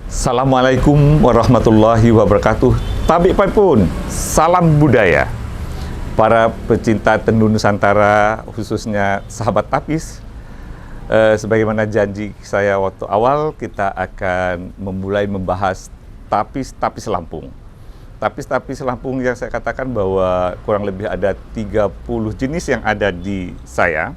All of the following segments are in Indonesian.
Assalamualaikum warahmatullahi wabarakatuh. Tabik pun, salam budaya. Para pecinta tenun Nusantara, khususnya sahabat tapis, sebagaimana janji saya waktu awal, kita akan memulai membahas tapis Lampung. Tapis Lampung yang saya katakan bahwa kurang lebih ada 30 jenis yang ada di saya.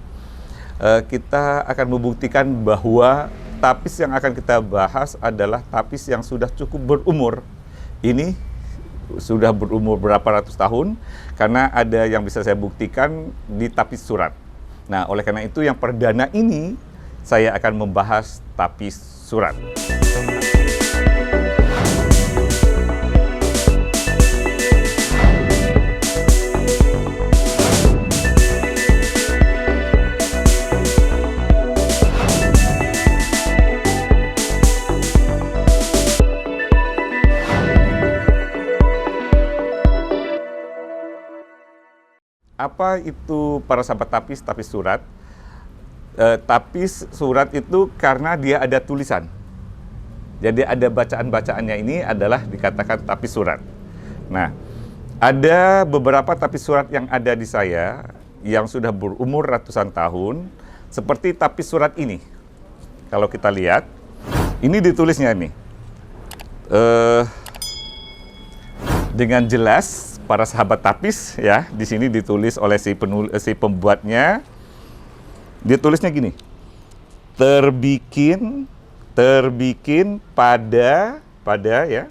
Kita akan membuktikan bahwa tapis yang akan kita bahas adalah tapis yang sudah cukup berumur. Ini sudah berumur berapa ratus tahun, karena ada yang bisa saya buktikan di tapis surat. Nah, oleh karena itu yang perdana ini, saya akan membahas tapis surat. Apa itu para sahabat tapis surat? Tapis surat itu karena dia ada tulisan. Jadi ada bacaan-bacaannya, ini adalah dikatakan tapis surat. Nah, ada beberapa tapis surat yang ada di saya yang sudah berumur ratusan tahun, seperti tapis surat ini. Kalau kita lihat, ini ditulisnya nih. Dengan jelas para sahabat tapis ya, di sini ditulis oleh si pembuatnya. Dia tulisnya gini. Terbikin pada ya.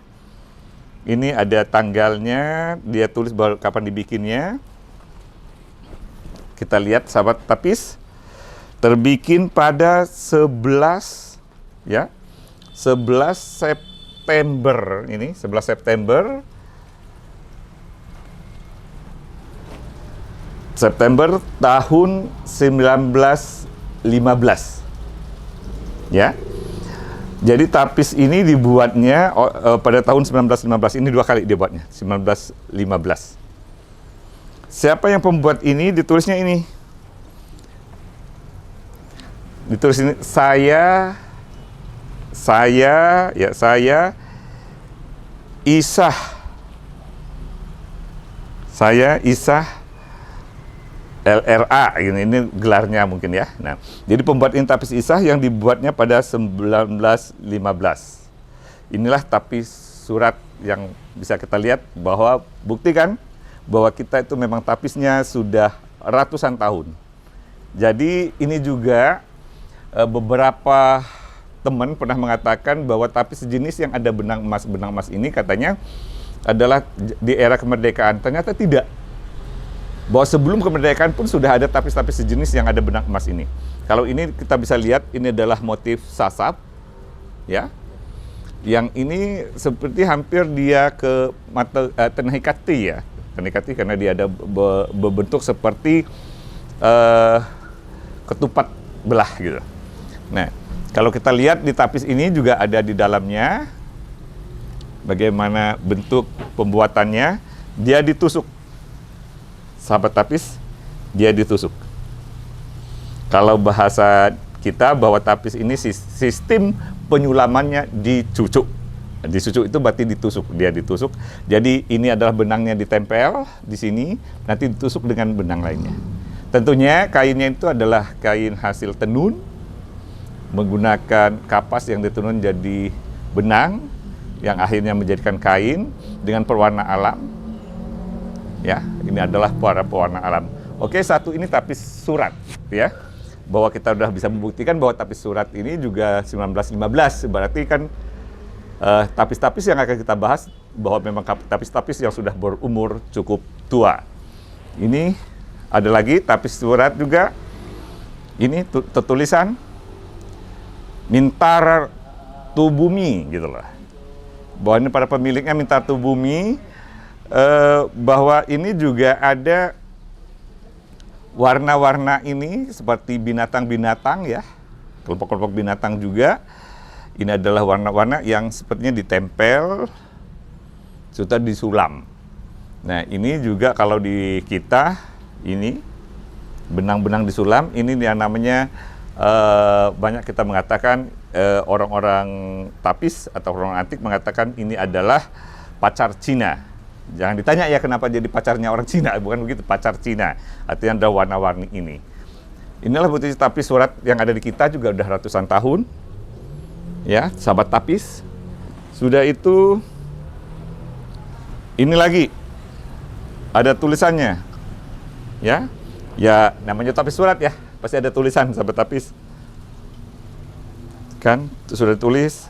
Ini ada tanggalnya, dia tulis bahwa kapan dibikinnya. Kita lihat sahabat tapis. Terbikin pada 11 ya. 11 September ini, 11 September tahun 1915. Ya. Jadi tapis ini dibuatnya pada tahun 1915. Ini dua kali dibuatnya, 1915. Siapa yang pembuat ini? Ditulisnya ini. Ditulis ini saya Isah LRA, ini gelarnya mungkin ya. Nah, jadi pembuat ini tapis Isah yang dibuatnya pada 1915. Inilah tapis surat yang bisa kita lihat bahwa buktikan bahwa kita itu memang tapisnya sudah ratusan tahun. Jadi ini juga beberapa teman pernah mengatakan bahwa tapis sejenis yang ada benang emas ini katanya adalah di era kemerdekaan. Ternyata tidak. Bahwa sebelum kemerdekaan pun sudah ada tapis-tapis sejenis yang ada benang emas ini. Kalau ini kita bisa lihat, ini adalah motif sasab, ya. Yang ini seperti hampir dia ke tenhikati ya. Tenhikati karena dia ada berbentuk seperti ketupat belah gitu. Nah, kalau kita lihat di tapis ini juga ada di dalamnya bagaimana bentuk pembuatannya, dia ditusuk. Sahabat tapis, dia ditusuk. Kalau bahasa kita bahwa tapis ini sistem penyulamannya dicucuk. Dicucuk itu berarti ditusuk, dia ditusuk. Jadi ini adalah benangnya ditempel di sini, nanti ditusuk dengan benang lainnya. Tentunya kainnya itu adalah kain hasil tenun, menggunakan kapas yang ditenun jadi benang, yang akhirnya menjadikan kain dengan pewarna alam. Ya, ini adalah pewarna alam. Oke, satu ini tapis surat ya. Bahwa kita sudah bisa membuktikan bahwa tapis surat ini juga 1915. Berarti kan tapis-tapis yang akan kita bahas bahwa memang tapis-tapis yang sudah berumur cukup tua. Ini ada lagi tapis surat juga. Ini tertulisan Mintar Tubumi gitu loh. Bahwa ini para pemiliknya Mintar Tubumi. Bahwa ini juga ada warna-warna ini seperti binatang-binatang ya, kelompok-kelompok binatang juga. Ini adalah warna-warna yang sepertinya ditempel, sudah disulam. Nah, ini juga kalau di kita, ini benang-benang disulam, ini yang namanya banyak kita mengatakan orang-orang tapis atau orang antik mengatakan ini adalah pacar Cina. Jangan ditanya ya kenapa jadi pacarnya orang Cina, bukan begitu, pacar Cina. Artinya ada warna-warni ini. Inilah bukti tapis surat yang ada di kita juga udah ratusan tahun. Ya, sahabat tapis. Sudah itu, ini lagi ada tulisannya. Ya, namanya tapis surat ya, pasti ada tulisan sahabat tapis. Kan, sudah tulis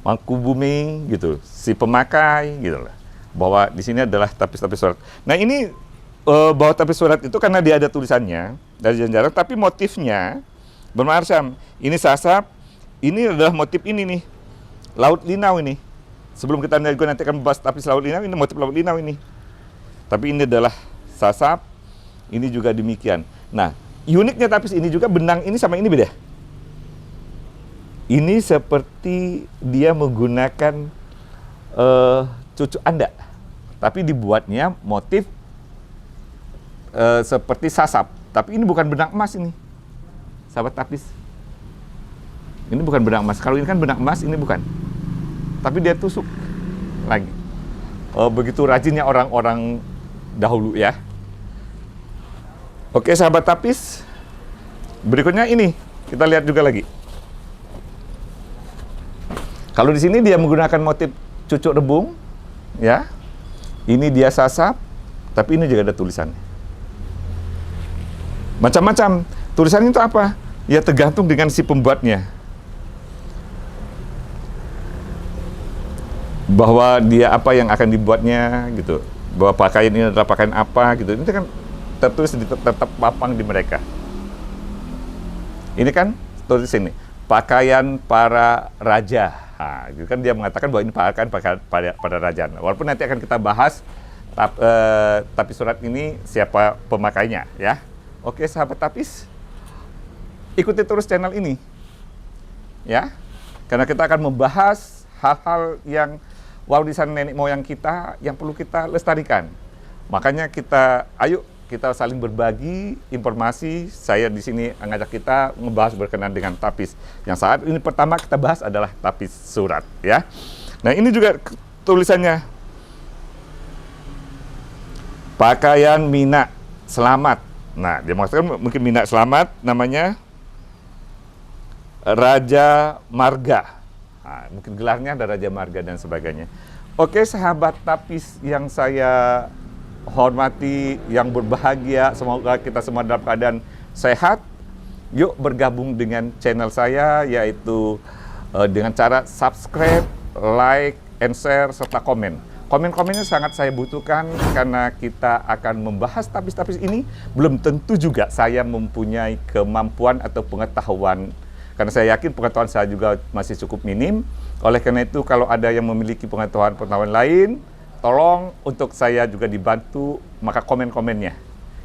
Mangkubumi gitu, si pemakai gitu lah. Bahwa di sini adalah tapis-tapis surat. Nah ini bahwa tapis surat itu karena dia ada tulisannya dari jarang, tapi motifnya bermacam. Ini sasap, ini adalah motif ini nih, Laut Linau ini. Sebelum kita nanti akan membahas tapis Laut Linau, ini motif Laut Linau ini. Tapi ini adalah sasap, ini juga demikian. Nah uniknya tapis ini juga benang ini sama ini beda. Ini seperti dia menggunakan cucuk anda, tapi dibuatnya motif seperti sasap. Tapi ini bukan benang emas ini, sahabat tapis. Ini bukan benang emas. Kalau ini kan benang emas, ini bukan. Tapi dia tusuk lagi. Begitu rajinnya orang-orang dahulu ya. Oke sahabat tapis, berikutnya ini kita lihat juga lagi. Kalau di sini dia menggunakan motif cucuk rebung, ya. Ini dia sasap, tapi ini juga ada tulisannya. Macam-macam. Tulisannya itu apa? Ya tergantung dengan si pembuatnya. Bahwa dia apa yang akan dibuatnya gitu. Bahwa pakaian ini adalah pakaian apa gitu. Ini kan tertulis tetap papang di mereka. Ini kan tulis ini, pakaian para raja. Nah, gitu kan dia mengatakan bahwa ini pakaian pada raja. Walaupun nanti akan kita bahas tapis surat ini siapa pemakainya ya. Oke sahabat tapis, ikuti terus channel ini ya, karena kita akan membahas hal-hal yang warisan nenek moyang kita yang perlu kita lestarikan. Makanya ayo kita saling berbagi informasi. Saya di sini mengajak kita membahas berkenaan dengan tapis. Yang saat ini pertama kita bahas adalah tapis surat ya. Nah ini juga tulisannya, pakaian Mina Selamat. Nah dia maksudkan mungkin Mina Selamat, namanya Raja Marga. Nah, mungkin gelarnya ada Raja Marga dan sebagainya. Oke sahabat tapis yang saya hormati, yang berbahagia, semoga kita semua dalam keadaan sehat. Yuk bergabung dengan channel saya, yaitu dengan cara subscribe, like, and share, serta komen. Komen-komennya sangat saya butuhkan karena kita akan membahas tapis-tapis ini. Belum tentu juga saya mempunyai kemampuan atau pengetahuan, karena saya yakin pengetahuan saya juga masih cukup minim. Oleh karena itu, kalau ada yang memiliki pengetahuan lain, tolong untuk saya juga dibantu, maka komen-komennya.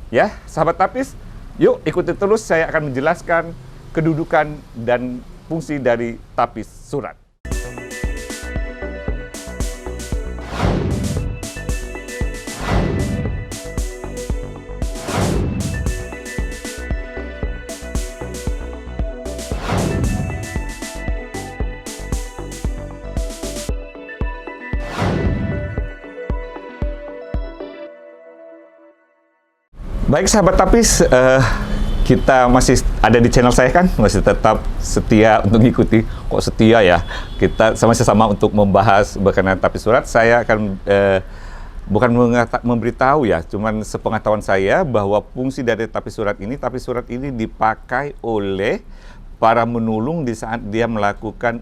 Ya, sahabat tapis, yuk ikuti terus, saya akan menjelaskan kedudukan dan fungsi dari tapis surat. Baik sahabat tapis, kita masih ada di channel saya kan, masih tetap setia untuk mengikuti. Kok setia ya? Kita sama-sama untuk membahas berkenaan tapis surat. Saya akan bukan memberitahu ya, cuman sepengetahuan saya bahwa fungsi dari tapis surat ini dipakai oleh para menulung di saat dia melakukan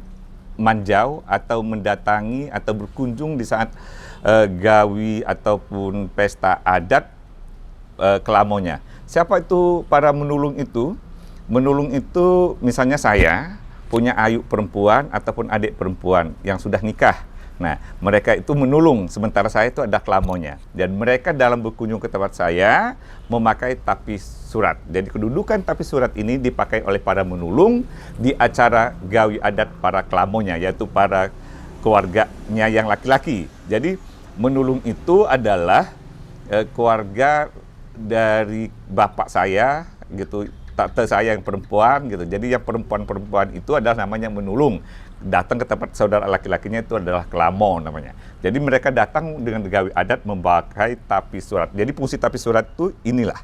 manjau atau mendatangi atau berkunjung di saat gawi ataupun pesta adat Kelamonya. Siapa itu para menulung itu? Menulung itu misalnya saya punya ayu perempuan ataupun adik perempuan yang sudah nikah. Nah, mereka itu menulung, sementara saya itu ada kelamonya. Dan mereka dalam berkunjung ke tempat saya memakai tapis surat. Jadi kedudukan tapis surat ini dipakai oleh para menulung di acara gawi adat para kelamonya, yaitu para keluarganya yang laki-laki. Jadi menulung itu adalah keluarga dari bapak saya gitu, tak tersayang perempuan gitu. Jadi yang perempuan-perempuan itu adalah namanya menulung. Datang ke tempat saudara laki-lakinya itu adalah kelamo namanya. Jadi mereka datang dengan gawi adat memakai tapis surat. Jadi fungsi tapis surat itu inilah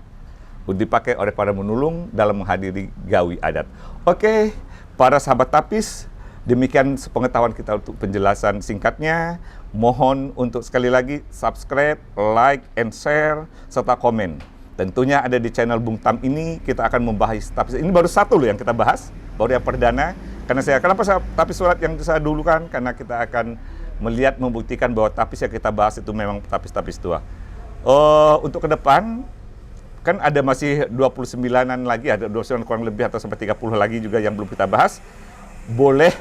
dipakai oleh para menulung dalam menghadiri gawi adat. Oke, para sahabat tapis, demikian pengetahuan kita untuk penjelasan singkatnya. Mohon untuk sekali lagi subscribe, like, and share, serta komen. Tentunya ada di channel Bung Tam ini, kita akan membahas tapis. Ini baru satu loh yang kita bahas, baru yang perdana. Kenapa tapis surat yang saya dulu kan? Karena kita akan melihat, membuktikan bahwa tapis yang kita bahas itu memang tapis-tapis tua. Untuk ke depan, kan ada masih 29-an lagi, ada 29 kurang lebih atau sampai 30 lagi juga yang belum kita bahas. Boleh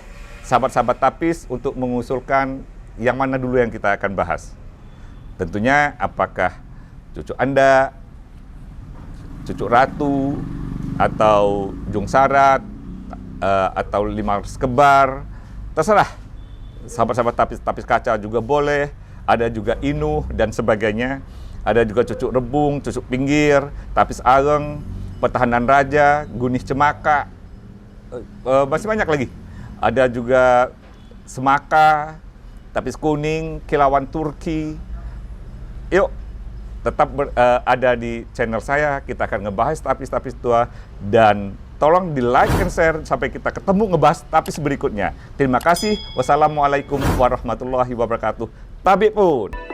sahabat-sahabat tapis untuk mengusulkan yang mana dulu yang kita akan bahas. Tentunya apakah cucu Anda, cucu ratu, atau jung sarat, atau 500 kebar, terserah. Sahabat-sahabat tapis kaca juga boleh, ada juga inuh dan sebagainya. Ada juga cucuk rebung, cucuk pinggir, tapis areng, pertahanan raja, gunih cemaka, masih banyak lagi. Ada juga semaka, tapis kuning, kilauan Turki. Yuk, tetap ada di channel saya. Kita akan ngebahas tapis-tapis tua. Dan tolong di like and share sampai kita ketemu ngebahas tapis berikutnya. Terima kasih. Wassalamualaikum warahmatullahi wabarakatuh. Tabib pun.